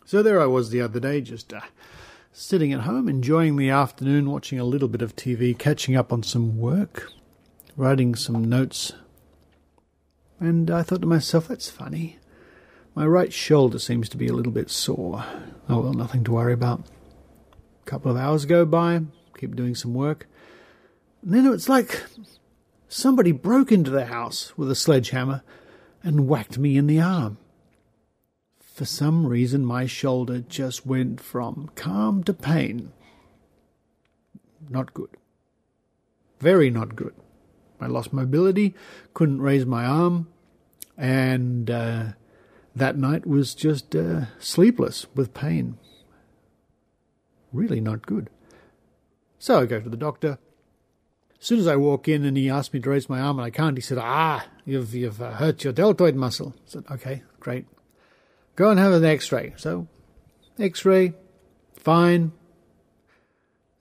So there I was the other day, just sitting at home, enjoying the afternoon, watching a little bit of TV, catching up on some work, writing some notes. And I thought to myself, that's funny. My right shoulder seems to be a little bit sore. Oh, well, nothing to worry about. A couple of hours go by, keep doing some work. And then it's like somebody broke into the house with a sledgehammer and whacked me in the arm. For some reason, my shoulder just went from calm to pain. Not good. Very not good. I lost mobility, couldn't raise my arm, and that night was just sleepless with pain. Really not good. So I go to the doctor. As soon as I walk in and he asked me to raise my arm and I can't, he said, you've hurt your deltoid muscle. I said, okay, great. Go and have an x-ray. So, x-ray, fine.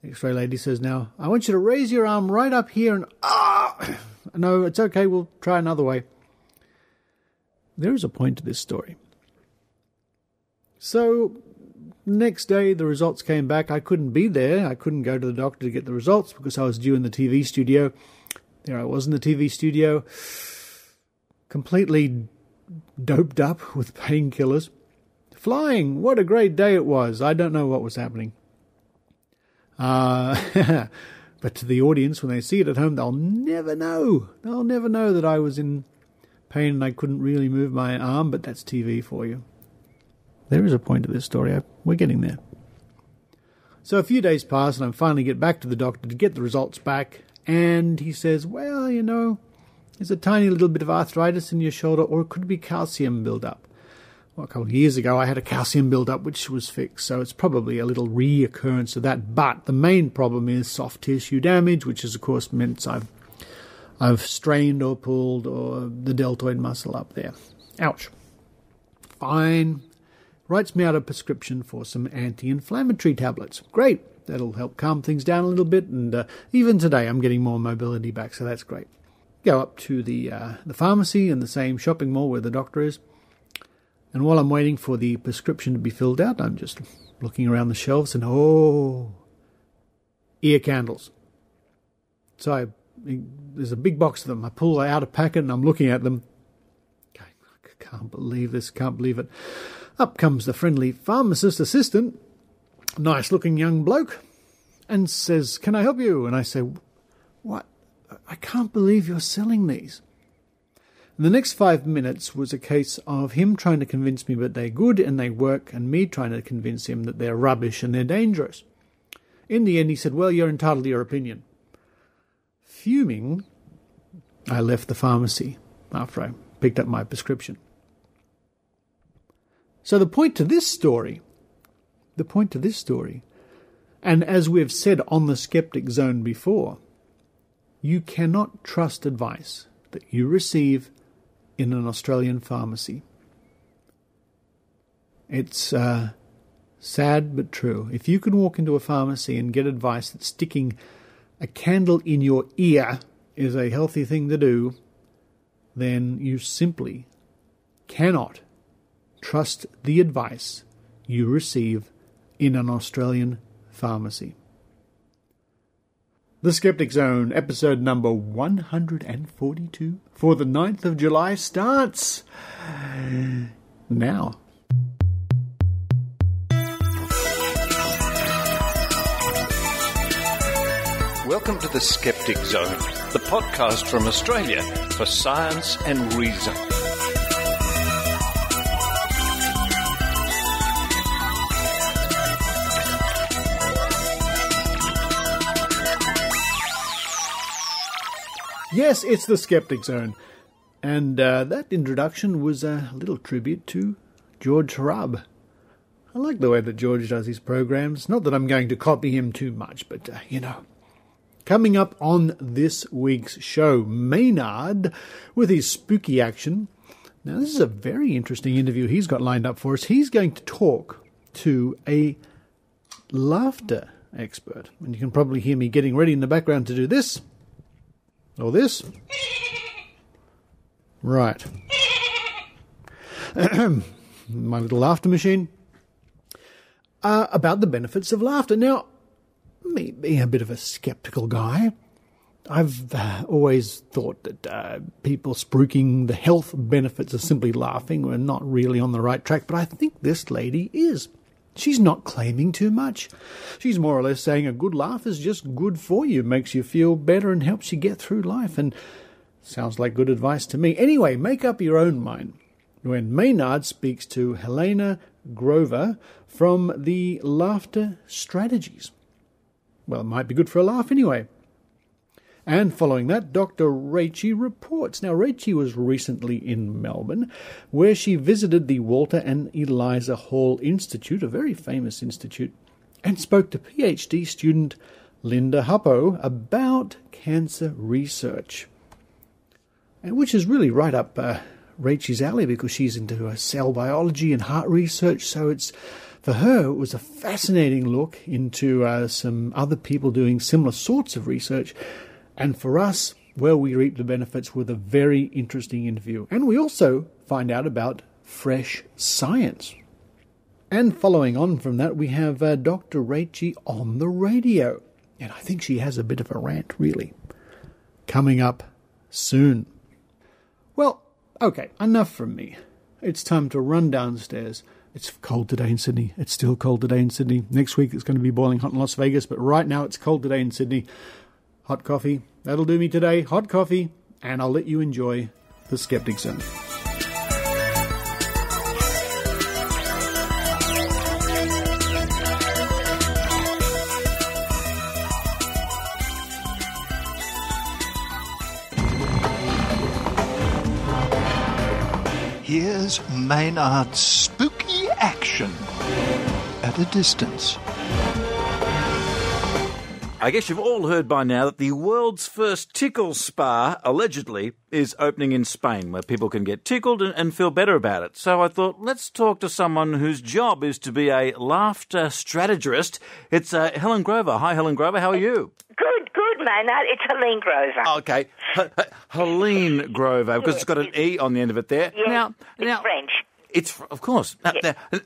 X-ray lady says, now, I want you to raise your arm right up here and, no, it's okay, we'll try another way. There is a point to this story. So, next day, the results came back. I couldn't be there. I couldn't go to the doctor to get the results because I was due in the TV studio. There I was in the TV studio, completely doped up with painkillers. Flying. What a great day it was. I don't know what was happening. But to the audience, when they see it at home, they'll never know. They'll never know that I was in pain and I couldn't really move my arm, but that's TV for you. There is a point to this story. We're getting there. So a few days pass and I finally get back to the doctor to get the results back. And he says, well, there's a tiny little bit of arthritis in your shoulder, or it could be calcium build-up. Well, a couple of years ago I had a calcium build-up which was fixed, so it's probably a little reoccurrence of that. But the main problem is soft tissue damage, which is, of course, meant I've strained or pulled or the deltoid muscle up there. Ouch. Fine. Writes me out a prescription for some anti-inflammatory tablets. Great. That'll help calm things down a little bit. And even today I'm getting more mobility back, so that's great. Go up to the pharmacy in the same shopping mall where the doctor is. And while I'm waiting for the prescription to be filled out, I'm just looking around the shelves and, ear candles. So there's a big box of them. I pull out a packet and I'm looking at them. I can't believe this, can't believe it. Up comes the friendly pharmacist assistant, nice-looking young bloke, and says, can I help you? And I say, what? I can't believe you're selling these. And the next 5 minutes was a case of him trying to convince me that they're good and they work, and me trying to convince him that they're rubbish and they're dangerous. In the end, he said, well, you're entitled to your opinion. Fuming, I left the pharmacy after I picked up my prescription. So the point to this story, and as we've said on the Skeptic Zone before, you cannot trust advice that you receive in an Australian pharmacy. It's sad but true. If you can walk into a pharmacy and get advice that sticking a candle in your ear is a healthy thing to do, then you simply cannot trust the advice you receive in an Australian pharmacy. The Skeptic Zone, episode number 142 for the 9th of July starts now. Welcome to the Skeptic Zone, the podcast from Australia for science and reason. Yes, it's the Skeptic Zone. And that introduction was a little tribute to George Hrub. I like the way that George does his programs. Not that I'm going to copy him too much, but, Coming up on this week's show, Maynard with his spooky action. Now, this is a very interesting interview he's got lined up for us. He's going to talk to a laughter expert. And you can probably hear me getting ready in the background to do this. Or this. Right. My little laughter machine. about the benefits of laughter. Now, me being a bit of a sceptical guy, I've always thought that people spruiking the health benefits of simply laughing were not really on the right track, but I think this lady is. She's not claiming too much. She's more or less saying a good laugh is just good for you, makes you feel better and helps you get through life, and sounds like good advice to me. Anyway, make up your own mind when Maynard speaks to Helene Grover from the Laughter Strategies. Well, it might be good for a laugh anyway. And following that, Dr. Rachie reports. Now, Rachie was recently in Melbourne, where she visited the Walter and Eliza Hall Institute, a very famous institute, and spoke to PhD student Lina Happo about cancer research, which is really right up Rachie's alley because she's into cell biology and heart research. So for her, it was a fascinating look into some other people doing similar sorts of research. And for us, well, we reap the benefits with a very interesting interview. And we also find out about fresh science. And following on from that, we have Dr. Rachie on the radio. And I think she has a bit of a rant, really, coming up soon. Well, okay, enough from me. It's time to run downstairs. It's cold today in Sydney. It's still cold today in Sydney. Next week it's going to be boiling hot in Las Vegas, but right now it's cold today in Sydney. Hot coffee, that'll do me today. Hot coffee, and I'll let you enjoy the Skeptic Zone. Here's Maynard's spooky action at a distance. I guess you've all heard by now that the world's first tickle spa, allegedly, is opening in Spain, where people can get tickled and feel better about it. So I thought, let's talk to someone whose job is to be a laughter strategist. It's Helene Grover. Hi, Helene Grover. How are you? Good, Maynard. It's Helene Grover. Okay. Helene Grover, because it's got an E on the end of it there. Yes, it's French. It's, of course.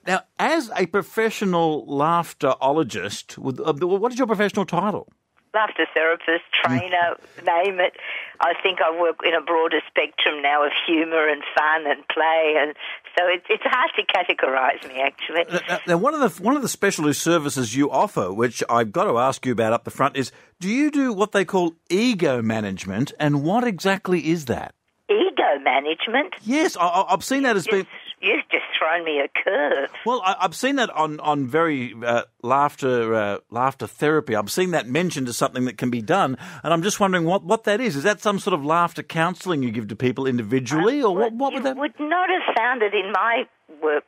Now, as a professional laughterologist, what is your professional title? Laughter therapist, trainer, name it. I think I work in a broader spectrum now of humour and fun and play, and so it's hard to categorise me, actually. Now, one of the specialist services you offer, which I've got to ask you about up the front, is do you do what they call ego management, and what exactly is that? Ego management? Yes, I've seen that as being... You've just thrown me a curve. Well, I've seen that on very laughter therapy. I've seen that mentioned as something that can be done, and I'm just wondering what that is. Is that some sort of laughter counselling you give to people individually, or what would that? You would not have found it in my work,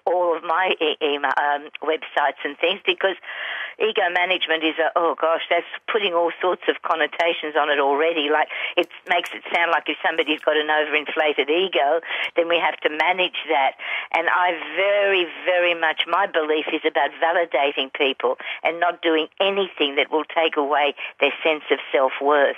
all of my email websites and things, because ego management is that's putting all sorts of connotations on it already. Like, it makes it sound like if somebody's got an overinflated ego, then we have to manage that. And I very, very much, my belief is about validating people and not doing anything that will take away their sense of self-worth.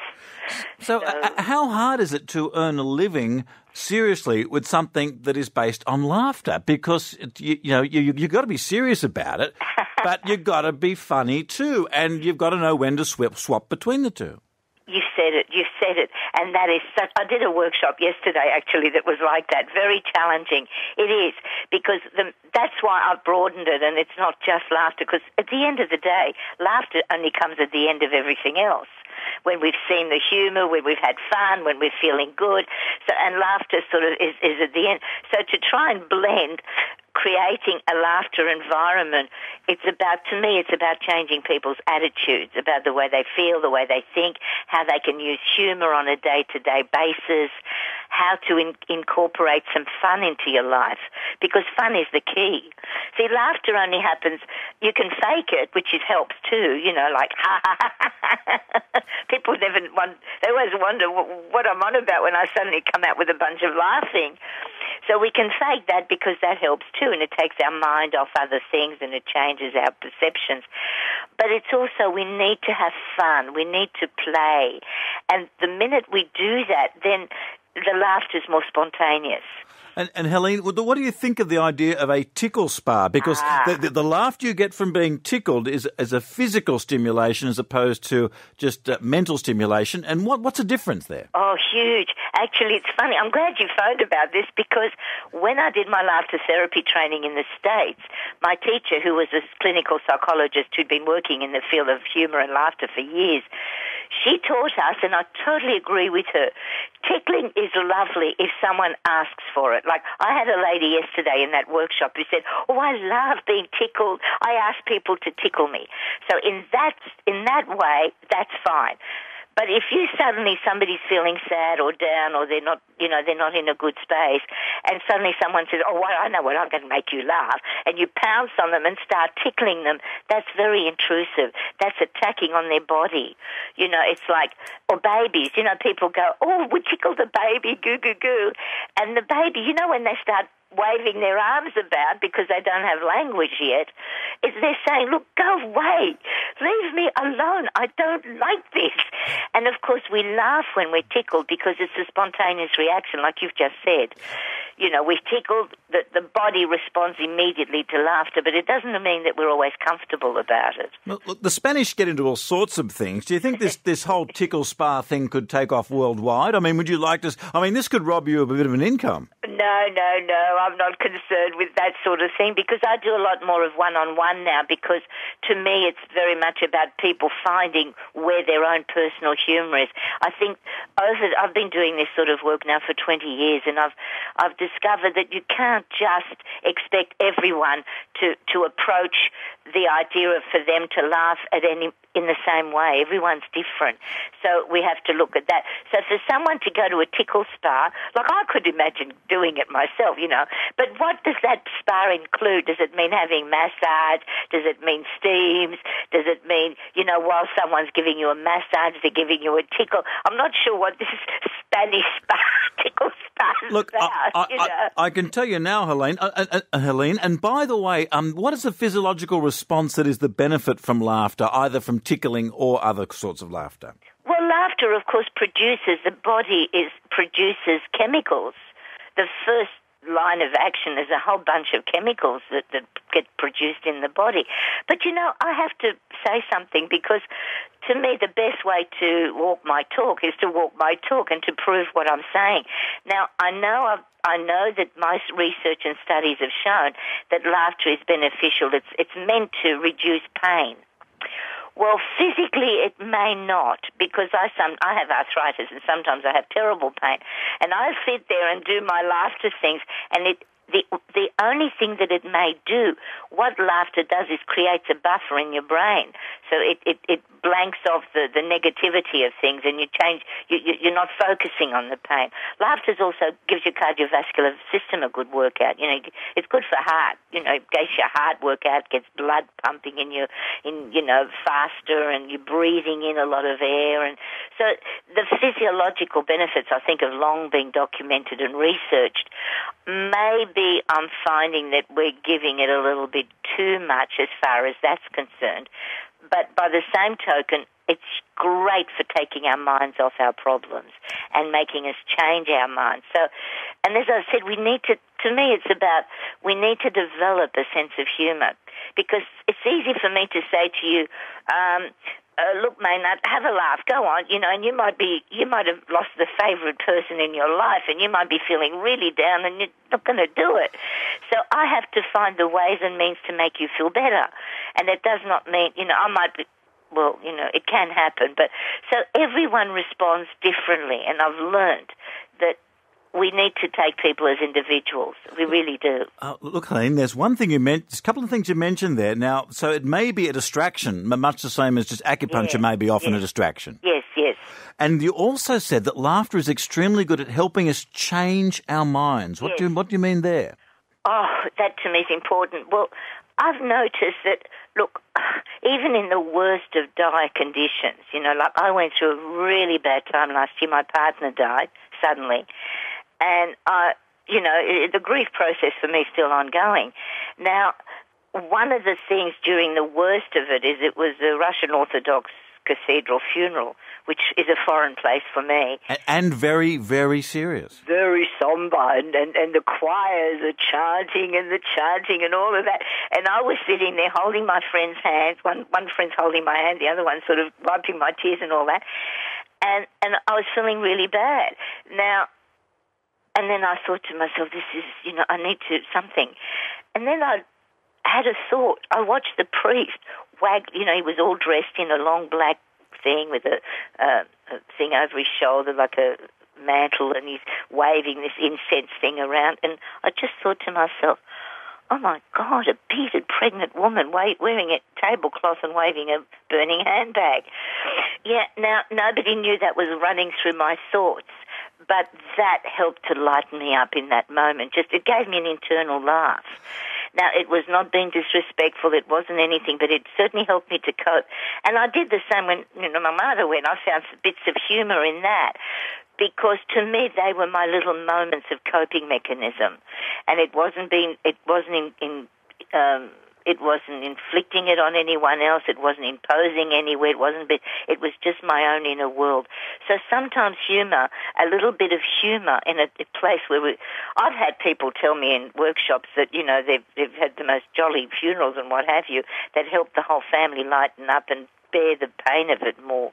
So how hard is it to earn a living seriously with something that is based on laughter? Because you've got to be serious about it, but you've got to be funny too, and you've got to know when to swap between the two. You said it, and that is such... I did a workshop yesterday, actually, that was like that, very challenging. It is, because that's why I've broadened it, and it's not just laughter, because at the end of the day, laughter only comes at the end of everything else. When we've seen the humour, when we've had fun, when we're feeling good, and laughter sort of is at the end. So to try and blend creating a laughter environment, it's about changing people's attitudes, about the way they feel, the way they think, how they can use humour on a day-to-day basis, how to incorporate some fun into your life, because fun is the key. See, laughter only happens, you can fake it, which helps too, like, ha, ha, ha, ha. People they always wonder what I'm on about when I suddenly come out with a bunch of laughing. So we can fake that because that helps too, and it takes our mind off other things and it changes our perceptions. But it's also, we need to have fun, we need to play. And the minute we do that, then the laughter's more spontaneous. And Helene, what do you think of the idea of a tickle spa? Because the laughter you get from being tickled is a physical stimulation as opposed to just mental stimulation. And what's the difference there? Oh, huge. Actually, it's funny. I'm glad you phoned about this because when I did my laughter therapy training in the States, my teacher, who was a clinical psychologist who'd been working in the field of humour and laughter for years, she taught us, and I totally agree with her, tickling is lovely if someone asks for it. Like, I had a lady yesterday in that workshop who said, oh, I love being tickled. I ask people to tickle me. So in that way, that's fine. But if you suddenly, somebody's feeling sad or down or they're not in a good space, and suddenly someone says, oh, well, I know what, I'm going to make you laugh, and you pounce on them and start tickling them, that's very intrusive. That's attacking on their body. It's like, or babies, people go, oh, we tickle the baby, goo, goo, goo. And the baby, when they start waving their arms about because they don't have language yet, they're saying, look, go away. Leave me alone. I don't like this. And, of course, we laugh when we're tickled because it's a spontaneous reaction, like you've just said. We're tickled, the body responds immediately to laughter, but it doesn't mean that we're always comfortable about it. Look, the Spanish get into all sorts of things. Do you think this whole tickle spa thing could take off worldwide? I mean, would you like to... I mean, this could rob you of a bit of an income. No, I'm not concerned with that sort of thing because I do a lot more of one-on-one now because to me it's very much about people finding where their own personal humour is. I think I've been doing this sort of work now for 20 years and I've discovered that you can't just expect everyone to approach the idea of for them to laugh in the same way. Everyone's different. So we have to look at that. So for someone to go to a tickle spa, like I could imagine doing it myself, but what does that spa include? Does it mean having massage? Does it mean steams? Does it mean, while someone's giving you a massage, they're giving you a tickle? I'm not sure what this Spanish spa, tickle spa is about. I can tell you now, Helene, and by the way, what is the physiological response that is the benefit from laughter, either from tickling or other sorts of laughter? Well, laughter, of course, the body produces chemicals. The first line of action is a whole bunch of chemicals that get produced in the body. But, I have to say something because to me the best way to walk my talk is to walk my talk and to prove what I'm saying. Now, I know that most research and studies have shown that laughter is beneficial. It's meant to reduce pain. Well, physically it may not because I have arthritis and sometimes I have terrible pain. And I sit there and do my laughter things and the only thing that it may do, what laughter does is creates a buffer in your brain. So it blanks off the negativity of things and you're not focusing on the pain. Laughter also gives your cardiovascular system a good workout. It's good for heart. Gets your heart workout, gets blood pumping faster and you're breathing in a lot of air. And so the physiological benefits, I think, have long been documented and researched. Maybe I'm finding that we're giving it a little bit too much as far as that's concerned. But by the same token, it's great for taking our minds off our problems and making us change our minds. So, and as I said, we need to develop a sense of humour because it's easy for me to say to you, look, Maynard, have a laugh, go on, and you might have lost the favourite person in your life and you might be feeling really down and you're not going to do it. So I have to find the ways and means to make you feel better. And it does not mean, I might be, it can happen, but so everyone responds differently and I've learned that we need to take people as individuals. We really do. Look, Helene, there's a couple of things you mentioned there. Now, so it may be a distraction, much the same as just acupuncture may be often a distraction. Yes. And you also said that laughter is extremely good at helping us change our minds. What do you mean there? Oh, that to me is important. Well, I've noticed that, look, even in the worst of dire conditions, like I went through a really bad time last year. My partner died suddenly. And, the grief process for me is still ongoing. Now, one of the things during the worst of it is it was a Russian Orthodox cathedral funeral, which is a foreign place for me. And very, very serious. Very somber, and the choirs are chanting and all of that. And I was sitting there holding my friend's hands, one friend's holding my hand, the other one sort of wiping my tears and all that. And I was feeling really bad. Now, and then I thought to myself, this is, I need to something. And then I had a thought. I watched the priest wag, he was all dressed in a long black thing with a thing over his shoulder like a mantle, and he's waving this incense thing around. And I just thought to myself, oh my God, a bearded pregnant woman wearing a tablecloth and waving a burning handbag. Yeah, now nobody knew that was running through my thoughts, but that helped to lighten me up in that moment. It gave me an internal laugh. Now, it was not being disrespectful, it wasn't anything, but it certainly helped me to cope. And I did the same when my mother went. I found bits of humour in that, because to me they were my little moments of coping mechanism, and it wasn't inflicting it on anyone else. It wasn't imposing anywhere. It was just my own inner world. So sometimes humour, a little bit of humour in a place where I've had people tell me in workshops that, they've had the most jolly funerals and what have you, that helped the whole family lighten up and bear the pain of it more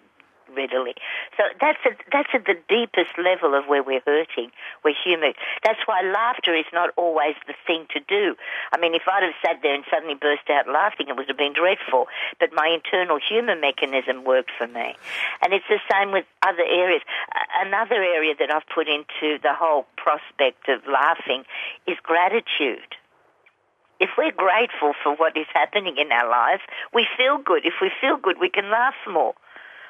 readily. So that's at the deepest level of where we're hurting, we're humour. That's why laughter is not always the thing to do. I mean, if I'd have sat there and suddenly burst out laughing, it would have been dreadful. But my internal humour mechanism worked for me. And it's the same with other areas. Another area that I've put into the whole prospect of laughing is gratitude. If we're grateful for what is happening in our lives, we feel good. If we feel good, we can laugh more.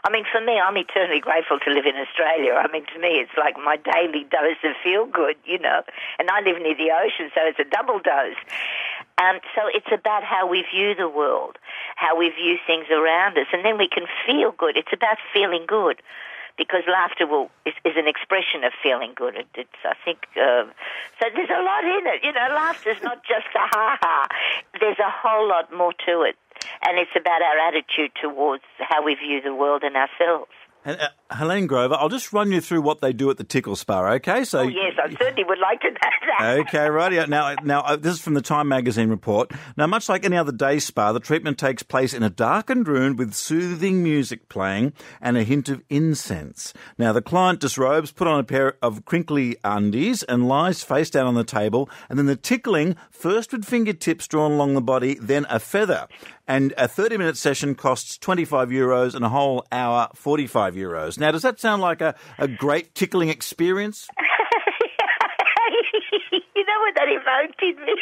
I mean, for me, I'm eternally grateful to live in Australia. I mean, to me, it's like my daily dose of feel-good, and I live near the ocean, so it's a double dose. So it's about how we view the world, how we view things around us, and then we can feel good. It's about feeling good, because laughter is an expression of feeling good. I think, so there's a lot in it. Laughter's not just a ha-ha. There's a whole lot more to it. And it's about our attitude towards how we view the world and ourselves. And, Helene Grover, I'll just run you through what they do at the Tickle Spa, okay? So, yes, I certainly would like to know that. Okay, right. Now, this is from the Time magazine report. Now, much like any other day spa, the treatment takes place in a darkened room with soothing music playing and a hint of incense. Now, the client disrobes, put on a pair of crinkly undies and lies face down on the table, and then the tickling, first with fingertips drawn along the body, then a feather. And a 30-minute session costs €25 and a whole hour €45. Now, does that sound like a great tickling experience? You know what that evoked in me?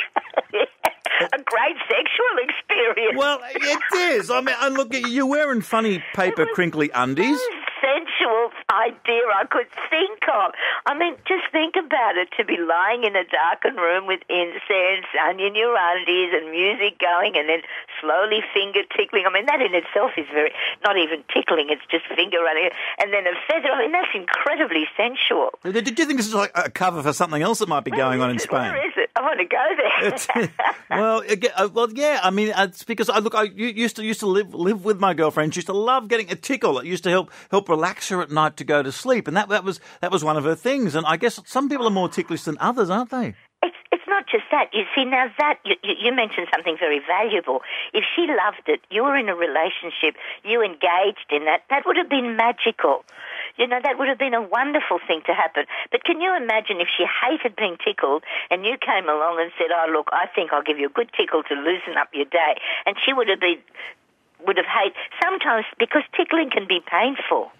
A great sexual experience. Well, it is. I mean, look, you're wearing funny paper crinkly undies. Sensual idea I could think of. I mean, just think about it, to be lying in a darkened room with incense, onion your undies and music going, and then slowly finger tickling. I mean, that in itself is not even tickling, it's just finger running. And then a feather, I mean, that's incredibly sensual. Did you think this is like a cover for something else that might be going on in Spain? Where is it? I want to go there. Well, yeah. I mean, it's because I used to live with my girlfriend. She used to love getting a tickle. It used to help relax her at night to go to sleep, and that was one of her things. And I guess some people are more ticklish than others, aren't they? It's not just that. You see, now that you mentioned something very valuable. If she loved it, you were in a relationship, you engaged in that would have been magical. That would have been a wonderful thing to happen. But can you imagine if she hated being tickled and you came along and said, oh, look, I think I'll give you a good tickle to loosen up your day. And she would have hated, sometimes, because tickling can be painful.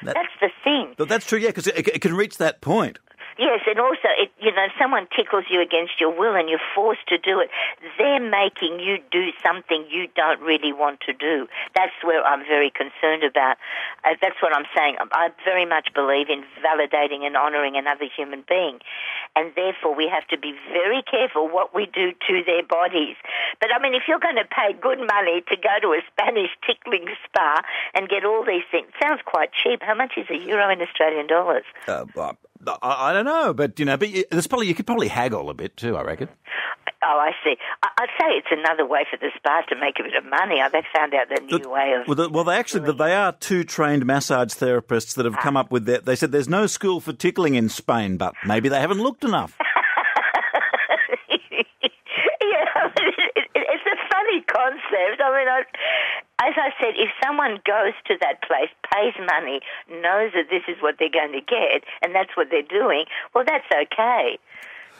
That's the thing. But that's true, yeah, because it can reach that point. Yes, and also, if someone tickles you against your will and you're forced to do it, they're making you do something you don't really want to do. That's where I'm very concerned about. That's what I'm saying. I very much believe in validating and honouring another human being, and therefore we have to be very careful what we do to their bodies. But, I mean, if you're going to pay good money to go to a Spanish tickling spa and get all these things, it sounds quite cheap. How much is €1 in Australian dollars? I don't know, but you could probably haggle a bit too, I reckon. Oh, I see. I'd say it's another way for the spas to make a bit of money. They found out the new way of... They are two trained massage therapists that have come up with that. They said there's no school for tickling in Spain, but maybe they haven't looked enough. It's a funny concept. I mean, as I said, if someone goes to that place, pays money, knows that this is what they're going to get, and that's what they're doing, well, that's okay.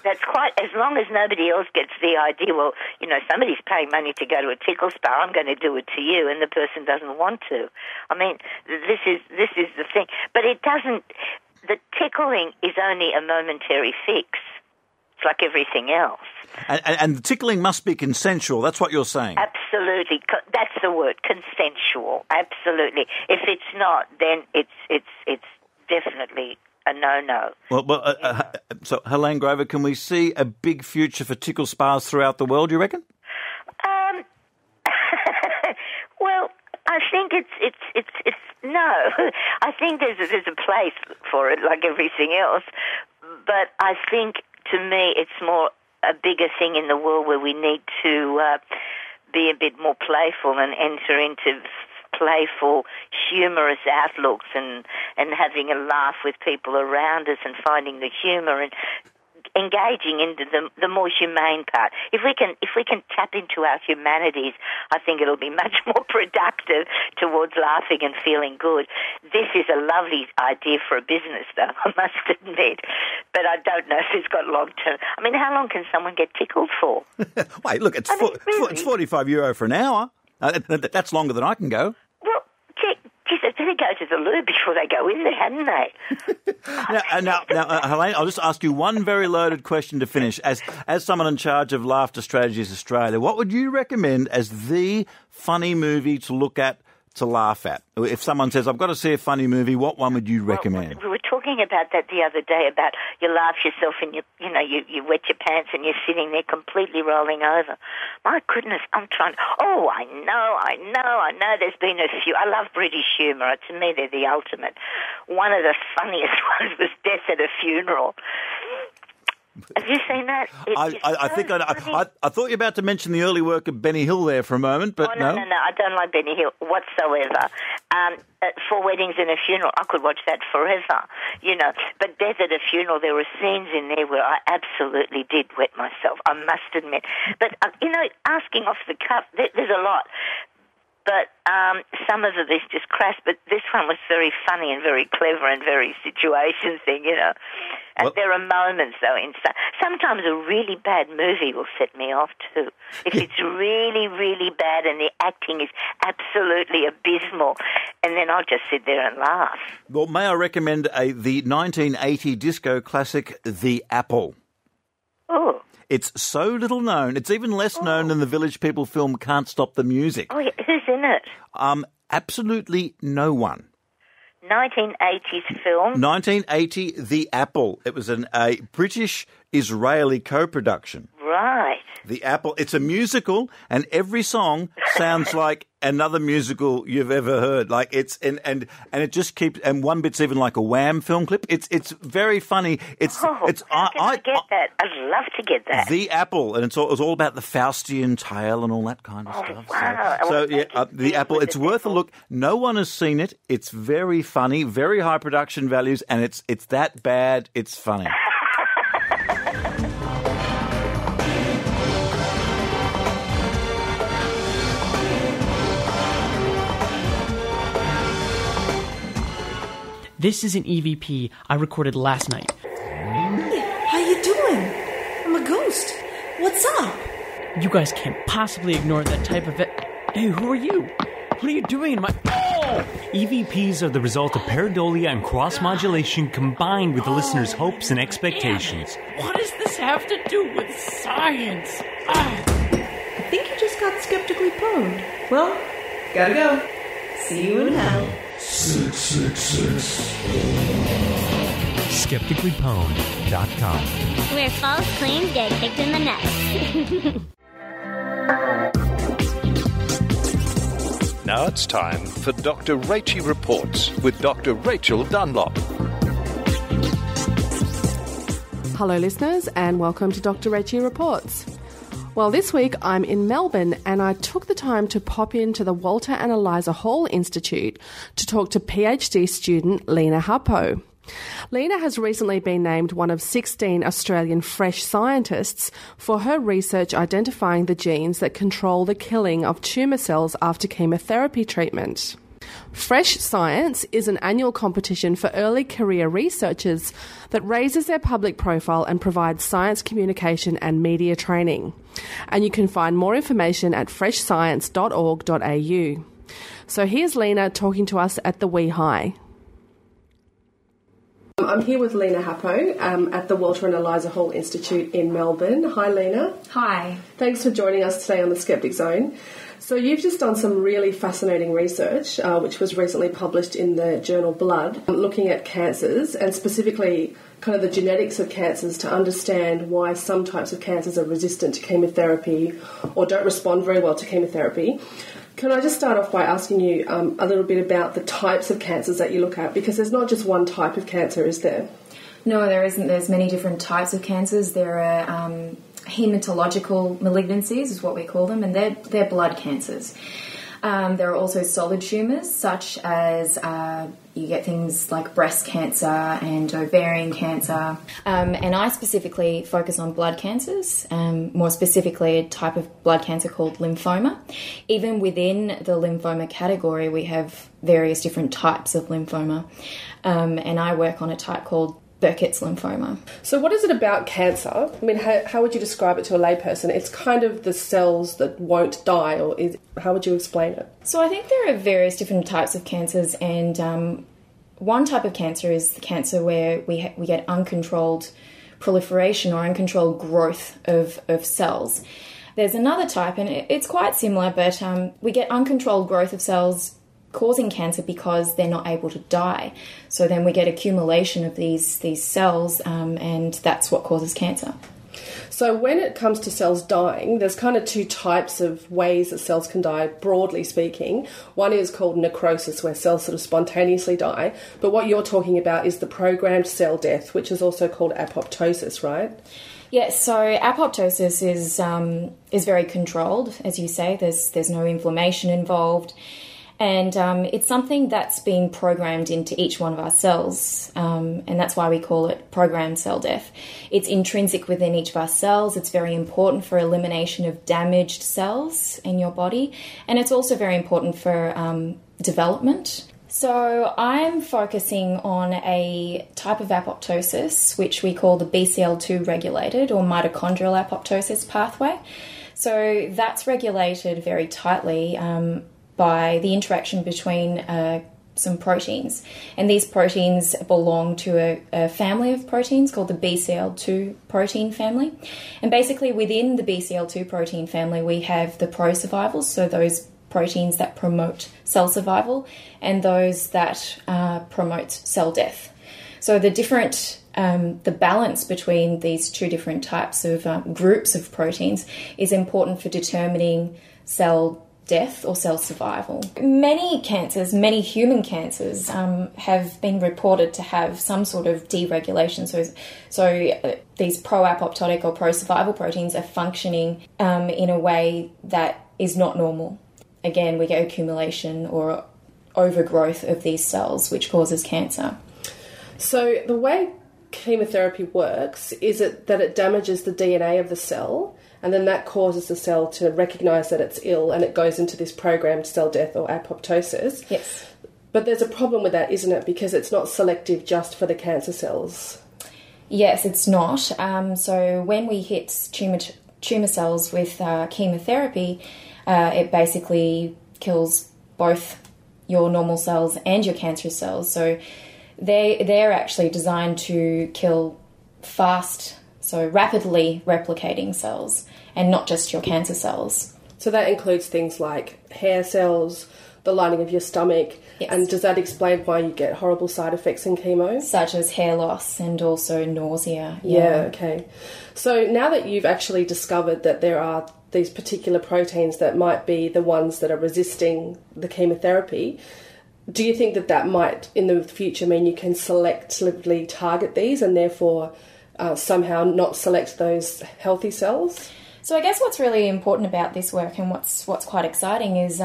That's quite, as long as nobody else gets the idea, well, somebody's paying money to go to a tickle spa, I'm going to do it to you, and the person doesn't want to. I mean, this is the thing. But it doesn't, the tickling is only a momentary fix. It's like everything else. And the tickling must be consensual, that's what you're saying? Absolutely. That's the word, consensual. Absolutely. If it's not, then it's definitely a no-no. So, Helene Grover, can we see a big future for tickle spas throughout the world, you reckon? Well, I think it's no. I think there's a place for it, like everything else. But I think, to me, it's more a bigger thing in the world where we need to be a bit more playful and enter into playful, humorous outlooks and having a laugh with people around us and finding the humour and engaging into the more humane part. If we can tap into our humanities, I think it'll be much more productive towards laughing and feeling good. This is a lovely idea for a business, though, I must admit. But I don't know if it's got long-term... I mean, how long can someone get tickled for? Wait, look, it's €45 for an hour. That's longer than I can go. Well, geez, they better go to the loo before they go in there, hadn't they? Now, Helene, I'll just ask you one very loaded question to finish. As someone in charge of Laughter Strategies Australia, what would you recommend as the funny movie to look at, to laugh at? If someone says, I've got to see a funny movie, what one would you recommend? Well, we were talking about that the other day, about you laugh yourself and you wet your pants and you're sitting there completely rolling over. My goodness, I'm trying... Oh, I know. There's been a few. I love British humour. To me, they're the ultimate. One of the funniest ones was Death at a Funeral. Have you seen that? I thought you were about to mention the early work of Benny Hill there for a moment, but no. I don't like Benny Hill whatsoever. 4 Weddings and a Funeral, I could watch that forever, But Death at a Funeral, there were scenes in there where I absolutely did wet myself, I must admit. But, asking off the cuff, there's a lot. But some of it is just crass, but this one was very funny and very clever and very situation thing, And there are moments, though, sometimes a really bad movie will set me off, too. If it's really, really bad and the acting is absolutely abysmal, and then I'll just sit there and laugh. Well, may I recommend the 1980 disco classic, The Apple? Oh. It's so little known. It's even less known than the Village People film Can't Stop the Music. Oh, yeah. Who's in it? Absolutely no one. 1980s film? 1980, The Apple. It was a British-Israeli co-production. Right. The Apple. It's a musical, and every song sounds like another musical you've ever heard. Like it's and it just keeps, and one bit's even like a Wham film clip. It's very funny. I get that. I'd love to get that. The Apple, and it was all about the Faustian tale and all that kind of stuff. Wow. So The Apple. It's worth a look. No one has seen it. It's very funny, very high production values, and it's that bad. It's funny. This is an EVP I recorded last night. How you doing? I'm a ghost. What's up? You guys can't possibly ignore that type of it. Hey, who are you? What are you doing in my... Oh! EVPs are the result of pareidolia and cross-modulation combined with the listener's hopes and expectations. What does this have to do with science? I think you just got skeptically pwned. Well, gotta go. See you in hell. 666. SkepticallyPwned.com. Where false claims get kicked in the nuts. Now it's time for Dr. Rachie Reports with Dr. Rachel Dunlop. Hello listeners and welcome to Dr. Rachie Reports. Well, this week I'm in Melbourne and I took the time to pop into the Walter and Eliza Hall Institute to talk to PhD student Lina Happo. Lina has recently been named one of 16 Australian fresh scientists for her research identifying the genes that control the killing of tumour cells after chemotherapy treatment. Fresh Science is an annual competition for early career researchers that raises their public profile and provides science communication and media training. And you can find more information at freshscience.org.au. So here's Lina talking to us at the Wee High. I'm here with Lina Happo at the Walter and Eliza Hall Institute in Melbourne. Hi, Lina. Hi. Thanks for joining us today on the Skeptic Zone. So you've just done some really fascinating research, which was recently published in the journal Blood, looking at cancers and specifically kind of the genetics of cancers to understand why some types of cancers are resistant to chemotherapy or don't respond very well to chemotherapy. Can I just start off by asking you a little bit about the types of cancers that you look at? Because there's not just one type of cancer, is there? No, there isn't. There's many different types of cancers. There are hematological malignancies, is what we call them, and they're blood cancers. There are also solid tumours, such as you get things like breast cancer and ovarian cancer. And I specifically focus on blood cancers, more specifically a type of blood cancer called lymphoma. Even within the lymphoma category, we have various different types of lymphoma. And I work on a type called Burkitt's lymphoma. So what is it about cancer? I mean, how would you describe it to a layperson? It's kind of the cells that won't die, or how would you explain it? So I think there are various different types of cancers, and one type of cancer is the cancer where we get uncontrolled proliferation or uncontrolled growth of cells. There's another type, and it's quite similar, but we get uncontrolled growth of cells causing cancer because they're not able to die. So then we get accumulation of these cells, and that's what causes cancer. So when it comes to cells dying, there's kind of two types of ways that cells can die, broadly speaking. One is called necrosis, where cells sort of spontaneously die. But what you're talking about is the programmed cell death, which is also called apoptosis, right? Yes, so apoptosis is very controlled, as you say. There's no inflammation involved. And it's something that's been programmed into each one of our cells, and that's why we call it programmed cell death. It's intrinsic within each of our cells. It's very important for elimination of damaged cells in your body, and it's also very important for development. So I'm focusing on a type of apoptosis, which we call the BCL2 regulated or mitochondrial apoptosis pathway. So that's regulated very tightly by the interaction between some proteins. And these proteins belong to a family of proteins called the BCL2 protein family. And basically within the BCL2 protein family, we have the pro-survivals, so those proteins that promote cell survival, and those that promote cell death. So the balance between these two different types of groups of proteins is important for determining cell death or cell survival. Many human cancers have been reported to have some sort of deregulation. So these pro-apoptotic or pro-survival proteins are functioning in a way that is not normal. Again, we get accumulation or overgrowth of these cells, which causes cancer. So the way chemotherapy works is that it damages the DNA of the cell, and then that causes the cell to recognise that it's ill, and it goes into this programmed cell death or apoptosis. Yes. But there's a problem with that, isn't it? Because it's not selective just for the cancer cells. Yes, it's not. So when we hit tumour cells with chemotherapy, it basically kills both your normal cells and your cancerous cells. So they're actually designed to kill fast, so rapidly replicating cells, and not just your cancer cells. So that includes things like hair cells, the lining of your stomach. Yes. And does that explain why you get horrible side effects in chemo? Such as hair loss and also nausea. Yeah, okay. So now that you've actually discovered that there are these particular proteins that might be the ones that are resisting the chemotherapy, do you think that might in the future mean you can selectively target these and therefore somehow not select those healthy cells? So I guess what's really important about this work and what's quite exciting is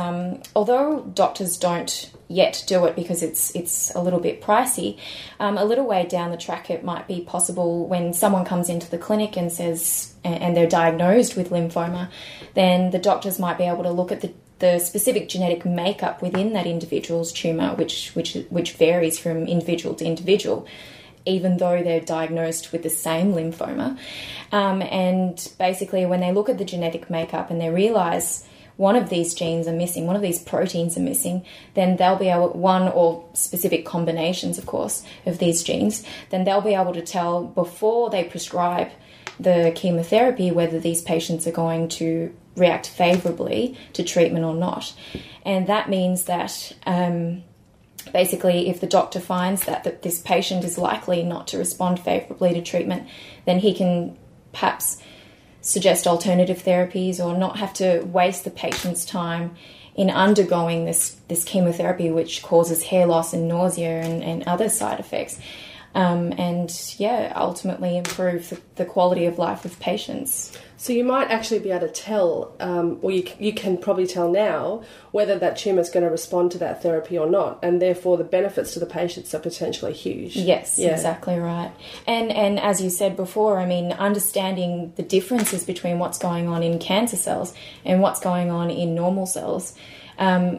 although doctors don't yet do it because it's a little bit pricey, a little way down the track it might be possible when someone comes into the clinic and says and they're diagnosed with lymphoma, then the doctors might be able to look at the specific genetic makeup within that individual's tumour, which varies from individual to individual, even though they're diagnosed with the same lymphoma. And basically when they look at the genetic makeup and they realise one of these genes are missing, one of these proteins are missing, then they'll be able, one or specific combinations, of course, of these genes, then they'll be able to tell before they prescribe the chemotherapy whether these patients are going to react favourably to treatment or not. And that means that basically, if the doctor finds that this patient is likely not to respond favourably to treatment, then he can perhaps suggest alternative therapies or not have to waste the patient's time in undergoing this chemotherapy, which causes hair loss and nausea and other side effects. Ultimately improve the quality of life of patients. So you might actually be able to tell, or you can probably tell now, whether that tumour is going to respond to that therapy or not, and therefore the benefits to the patients are potentially huge. Yes, exactly right. And as you said before, I mean, understanding the differences between what's going on in cancer cells and what's going on in normal cells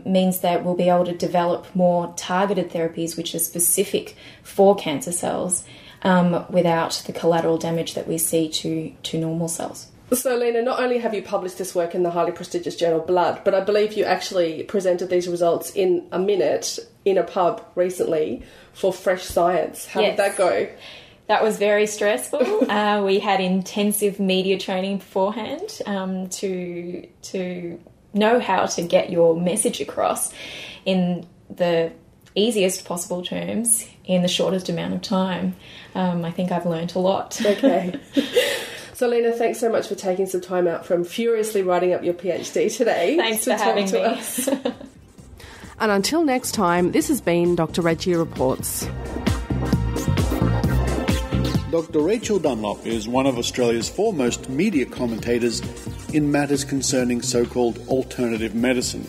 means that we'll be able to develop more targeted therapies which are specific for cancer cells without the collateral damage that we see to normal cells. So, Lina, not only have you published this work in the highly prestigious journal Blood, but I believe you actually presented these results in a minute in a pub recently for Fresh Science. How did that go? That was very stressful. We had intensive media training beforehand to know how to get your message across in the easiest possible terms in the shortest amount of time. I think I've learnt a lot. Okay. So, Lina, thanks so much for taking some time out from furiously writing up your PhD today. Thanks for having me. Us. And until next time, this has been Dr. Rachie Reports. Dr. Rachel Dunlop is one of Australia's foremost media commentators in matters concerning so-called alternative medicine.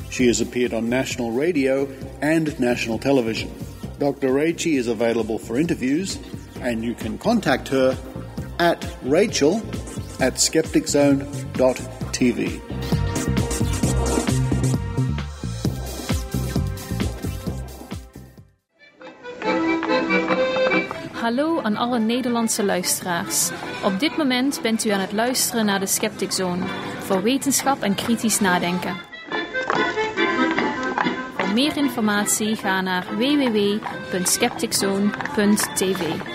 She has appeared on national radio and national television. Dr. Rachie is available for interviews, and you can contact her at rachel@skepticzone.tv. Hallo aan alle Nederlandse luisteraars. Op dit moment bent u aan het luisteren naar de Skeptic Zone voor wetenschap en kritisch nadenken. Voor meer informatie ga naar www.skepticzone.tv.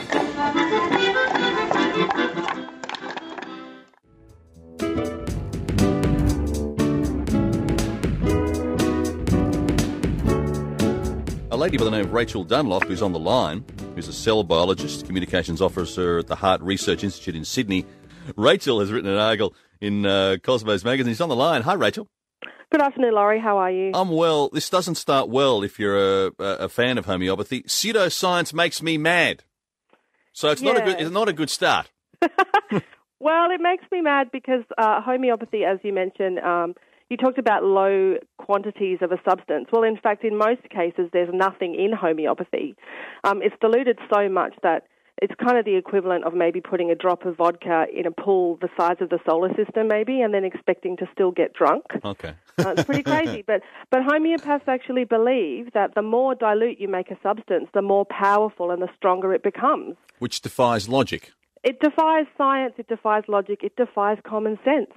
A lady by the name of Rachel Dunlop, who's on the line, who's a cell biologist, communications officer at the Heart Research Institute in Sydney. Rachel has written an article in Cosmos magazine. She's on the line. Hi, Rachel. Good afternoon, Laurie. How are you? I'm well. This doesn't start well if you're a fan of homeopathy. Pseudoscience makes me mad. So it's not a good start. Well, it makes me mad because homeopathy, as you mentioned, you talked about low quantities of a substance. Well, in fact, in most cases, there's nothing in homeopathy. It's diluted so much that it's kind of the equivalent of maybe putting a drop of vodka in a pool the size of the solar system, maybe, and then expecting to still get drunk. Okay. It's pretty crazy. But homeopaths actually believe that the more dilute you make a substance, the more powerful and the stronger it becomes. Which defies logic. It defies science, it defies logic, it defies common sense.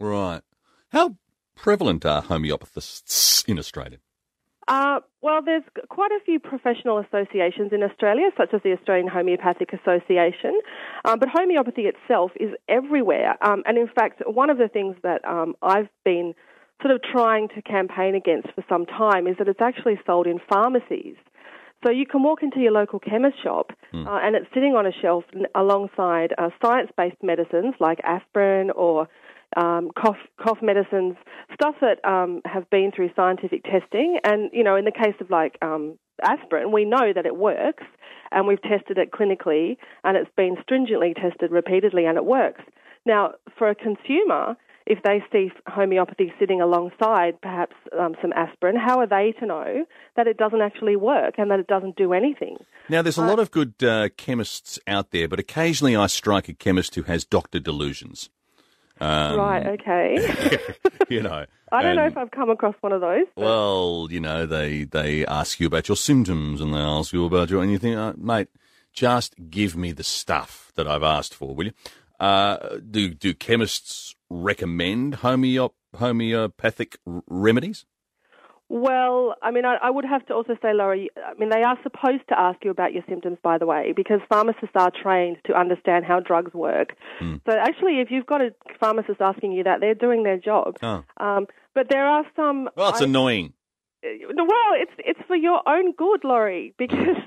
Right. How prevalent are homeopathists in Australia? Well, there's quite a few professional associations in Australia, such as the Australian Homeopathic Association, but homeopathy itself is everywhere. And in fact, one of the things that I've been sort of trying to campaign against for some time is that it's actually sold in pharmacies. So you can walk into your local chemist shop and it's sitting on a shelf alongside science-based medicines like aspirin or cough medicines, stuff that have been through scientific testing. And, you know, in the case of like aspirin, we know that it works and we've tested it clinically and it's been stringently tested repeatedly and it works. Now, for a consumer, if they see homeopathy sitting alongside perhaps some aspirin, how are they to know that it doesn't actually work and that it doesn't do anything? Now, there's a lot of good chemists out there, but occasionally I strike a chemist who has doctor delusions. Right, okay. You know. I don't know if I've come across one of those. But... Well, you know, they ask you about your symptoms and they ask you about and you think, mate, just give me the stuff that I've asked for, will you? Do chemists recommend homeopathic remedies? Well, I mean, I would have to also say, Laurie, I mean, they are supposed to ask you about your symptoms, by the way, because pharmacists are trained to understand how drugs work. So actually, if you've got a pharmacist asking you that, they're doing their job. But there are some... Well, it's annoying. Well, it's for your own good, Laurie, because...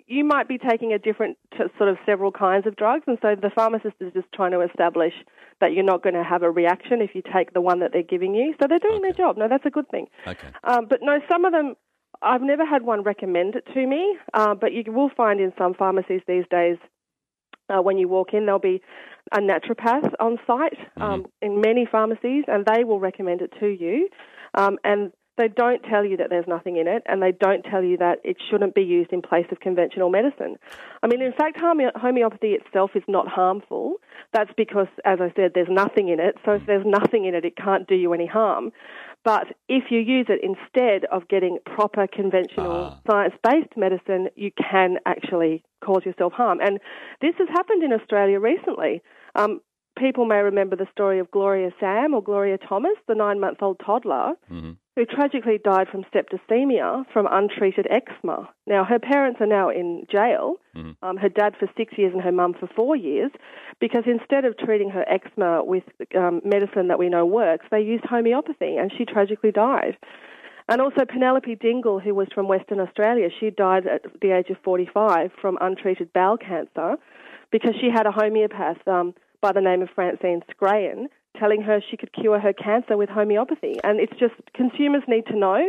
you might be taking a different sort of several kinds of drugs, and so the pharmacist is just trying to establish that you're not going to have a reaction if you take the one that they're giving you. So they're doing their job. No, that's a good thing. Okay. But no, some of them, I've never had one recommend it to me, but you will find in some pharmacies these days, when you walk in, there'll be a naturopath on site in many pharmacies, and they will recommend it to you. And they don't tell you that there's nothing in it, and they don't tell you that it shouldn't be used in place of conventional medicine. I mean, in fact, homeopathy itself is not harmful. That's because, as I said, there's nothing in it. So if there's nothing in it, it can't do you any harm. But if you use it instead of getting proper conventional science-based medicine, you can actually cause yourself harm. And this has happened in Australia recently. People may remember the story of Gloria Sam or Gloria Thomas, the 9-month-old toddler, who tragically died from septicemia from untreated eczema. Now, her parents are now in jail, her dad for 6 years and her mum for 4 years, because instead of treating her eczema with medicine that we know works, they used homeopathy, and she tragically died. And also Penelope Dingle, who was from Western Australia, she died at the age of 45 from untreated bowel cancer because she had a homeopath by the name of Francine Scrayan telling her she could cure her cancer with homeopathy. And it's just, consumers need to know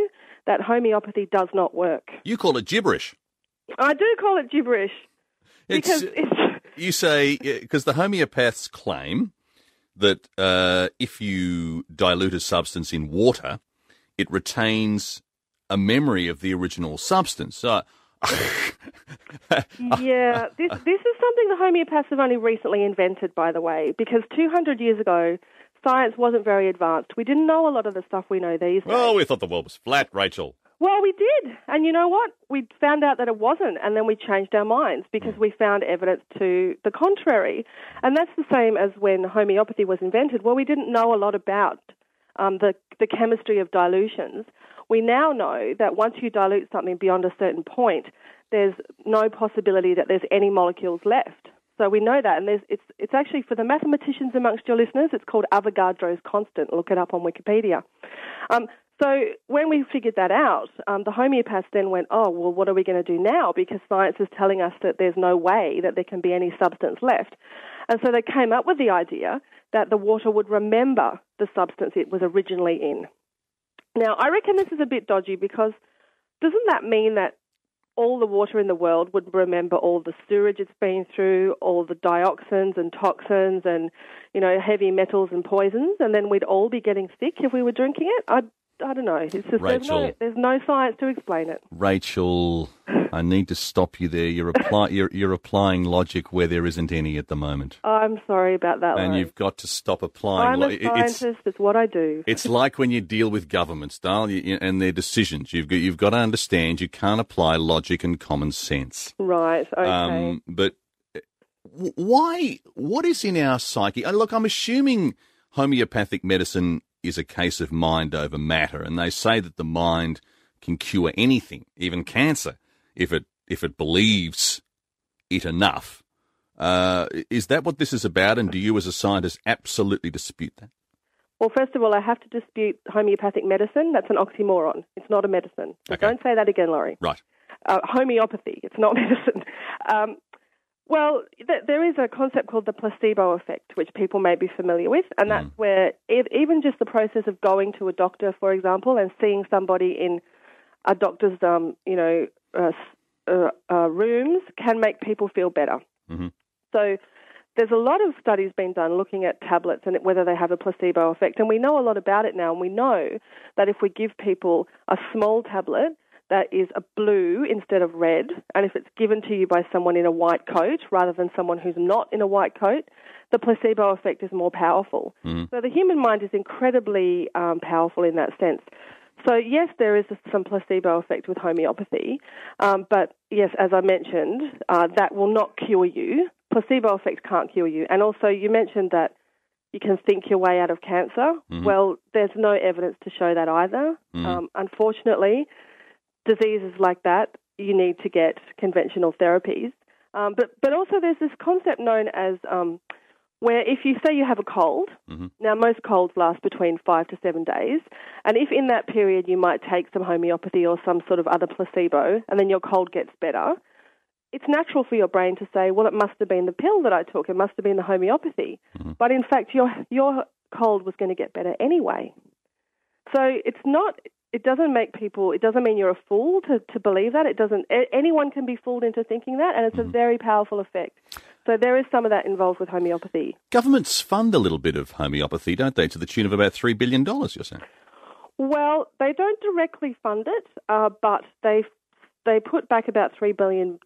that homeopathy does not work. You call it gibberish. I do call it gibberish. Because you say, because the homeopaths claim that if you dilute a substance in water, it retains a memory of the original substance. Yeah, this is something the homeopaths have only recently invented, by the way, because 200 years ago, science wasn't very advanced. We didn't know a lot of the stuff we know these days. Well, we thought the world was flat, Rachel. Well, we did. And you know what? We found out that it wasn't, and then we changed our minds because we found evidence to the contrary. And that's the same as when homeopathy was invented. Well, we didn't know a lot about the chemistry of dilutions. We now know that once you dilute something beyond a certain point, there's no possibility that there's any molecules left. So we know that, and it's actually, for the mathematicians amongst your listeners, it's called Avogadro's constant. Look it up on Wikipedia. So when we figured that out, the homeopaths then went, oh, well, what are we going to do now? Because science is telling us that there's no way that there can be any substance left. And so they came up with the idea that the water would remember the substance it was originally in. Now, I reckon this is a bit dodgy because doesn't that mean that all the water in the world would remember all the sewage it's been through, all the dioxins and toxins and, you know, heavy metals and poisons, and then we'd all be getting sick if we were drinking it? I don't know. It's just Rachel, there's no science to explain it. Rachel, I need to stop you there. You're applying logic where there isn't any at the moment. I'm sorry about that, and Laurie. You've got to stop applying. I'm a scientist. It's what I do. It's like when you deal with governments, darling, and their decisions. You've got to understand you can't apply logic and common sense. Right. Okay. But why? What is in our psyche? Look, I'm assuming homeopathic medicine is a case of mind over matter, and they say that the mind can cure anything, even cancer, if it believes it enough. Is that what this is about, and do you as a scientist absolutely dispute that? Well, first of all, I have to dispute homeopathic medicine. That's an oxymoron. It's not a medicine. So don't say that again, Laurie. Right. Homeopathy, it's not medicine. Well, there is a concept called the placebo effect, which people may be familiar with, and that's where even just the process of going to a doctor, for example, and seeing somebody in a doctor's, rooms can make people feel better. Mm-hmm. So there's a lot of studies being done looking at tablets and whether they have a placebo effect. And we know a lot about it now. And we know that if we give people a small tablet that is a blue instead of red, and if it's given to you by someone in a white coat rather than someone who's not in a white coat, the placebo effect is more powerful. So the human mind is incredibly powerful in that sense. So, yes, there is some placebo effect with homeopathy, but, yes, as I mentioned, that will not cure you. Placebo effect can't cure you. And also you mentioned that you can think your way out of cancer. Well, there's no evidence to show that either. Unfortunately, diseases like that, you need to get conventional therapies. But also there's this concept known as where if you say you have a cold, now most colds last between 5 to 7 days, and if in that period you might take some homeopathy or some sort of other placebo and then your cold gets better, it's natural for your brain to say, well, it must have been the pill that I took, it must have been the homeopathy. But in fact, your cold was going to get better anyway. So it doesn't mean you're a fool to believe that. Anyone can be fooled into thinking that, and it's a very powerful effect. So there is some of that involved with homeopathy. Governments fund a little bit of homeopathy, don't they, to the tune of about $3 billion, you're saying? Well, they don't directly fund it, but they put back about $3 billion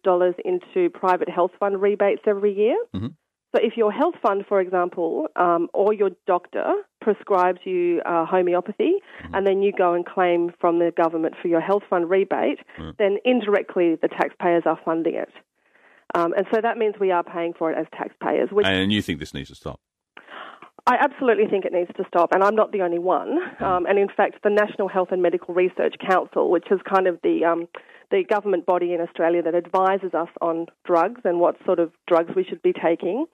into private health fund rebates every year. So if your health fund, for example, or your doctor prescribes you homeopathy and then you go and claim from the government for your health fund rebate, then indirectly the taxpayers are funding it. And so that means we are paying for it as taxpayers. And you think this needs to stop? I absolutely think it needs to stop, and I'm not the only one. And in fact, the National Health and Medical Research Council, which is kind of the government body in Australia that advises us on drugs and what sort of drugs we should be taking,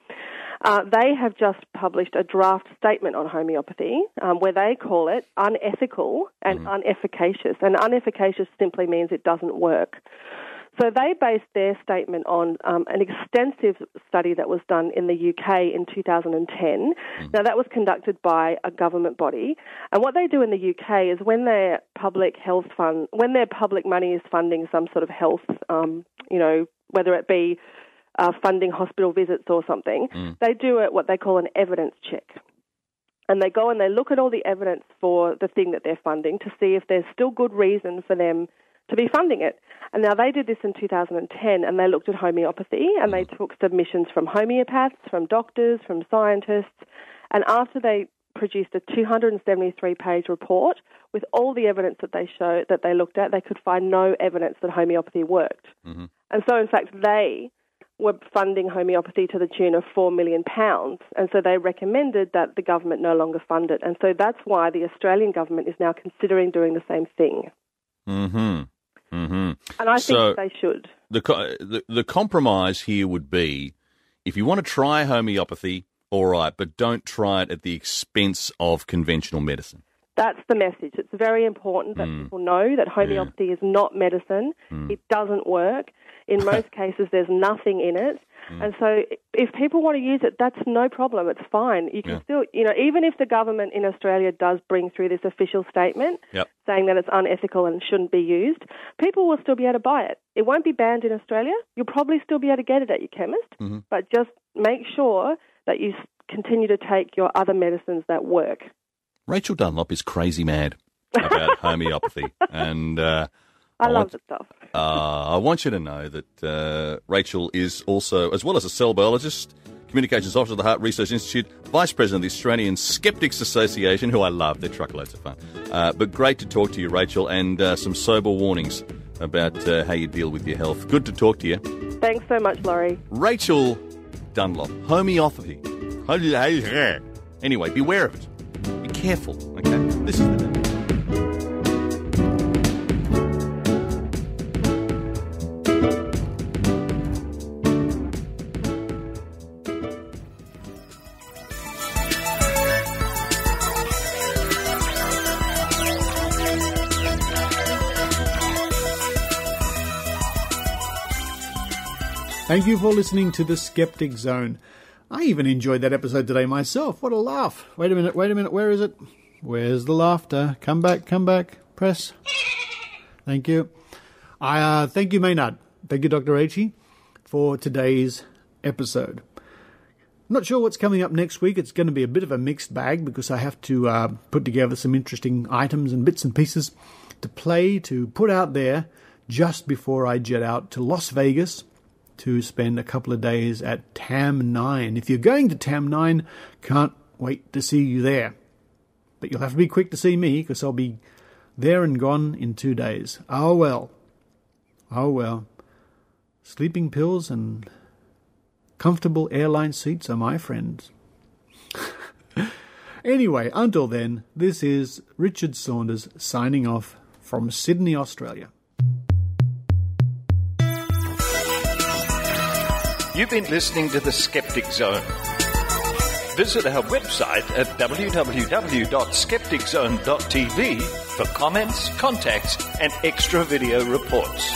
they have just published a draft statement on homeopathy where they call it unethical and unefficacious. And unefficacious simply means it doesn't work. So they based their statement on an extensive study that was done in the UK in 2010. Now, that was conducted by a government body. And what they do in the UK is when their public money is funding some sort of health, whether it be funding hospital visits or something, they do what they call an evidence check. And they go and they look at all the evidence for the thing that they're funding to see if there's still good reason for them to be funding it. And now they did this in 2010, and they looked at homeopathy, and they took submissions from homeopaths, from doctors, from scientists, and after they produced a 273-page report with all the evidence that they looked at, they could find no evidence that homeopathy worked. And so, in fact, they were funding homeopathy to the tune of £4 million, and so they recommended that the government no longer fund it. And so that's why the Australian government is now considering doing the same thing. And I think they should. The compromise here would be, if you want to try homeopathy, all right, but don't try it at the expense of conventional medicine. That's the message. It's very important that people know that homeopathy is not medicine. It doesn't work. In most cases, there's nothing in it. And so if people want to use it, that's no problem. It's fine. You can still, even if the government in Australia does bring through this official statement saying that it's unethical and shouldn't be used, people will still be able to buy it. It won't be banned in Australia. You'll probably still be able to get it at your chemist, but just make sure that you continue to take your other medicines that work. Rachel Dunlop is crazy mad about homeopathy, and I love the stuff. I want you to know that Rachel is also, as well as a cell biologist, communications officer at the Heart Research Institute, vice president of the Australian Skeptics Association, who I love. They're truckloads of fun. But great to talk to you, Rachel, and some sober warnings about how you deal with your health. Good to talk to you. Thanks so much, Laurie. Rachel Dunlop, homeopathy. Anyway, beware of it. Be careful, okay? This is the Thank you for listening to the Skeptic Zone. I even enjoyed that episode today myself. What a laugh. Wait a minute. Where is it? Where's the laughter? Come back. Press. Thank you. Thank you, Maynard. Thank you, Dr. Rachie, for today's episode. not sure what's coming up next week. It's going to be a bit of a mixed bag because I have to put together some interesting items and bits and pieces to play, to put out there just before I jet out to Las Vegas to spend a couple of days at TAM 9. If you're going to TAM 9, can't wait to see you there. But you'll have to be quick to see me because I'll be there and gone in 2 days. Oh well. Sleeping pills and comfortable airline seats are my friends. Anyway, until then, this is Richard Saunders signing off from Sydney, Australia. You've been listening to The Skeptic Zone. Visit our website at www.skepticzone.tv for comments, contacts, and extra video reports.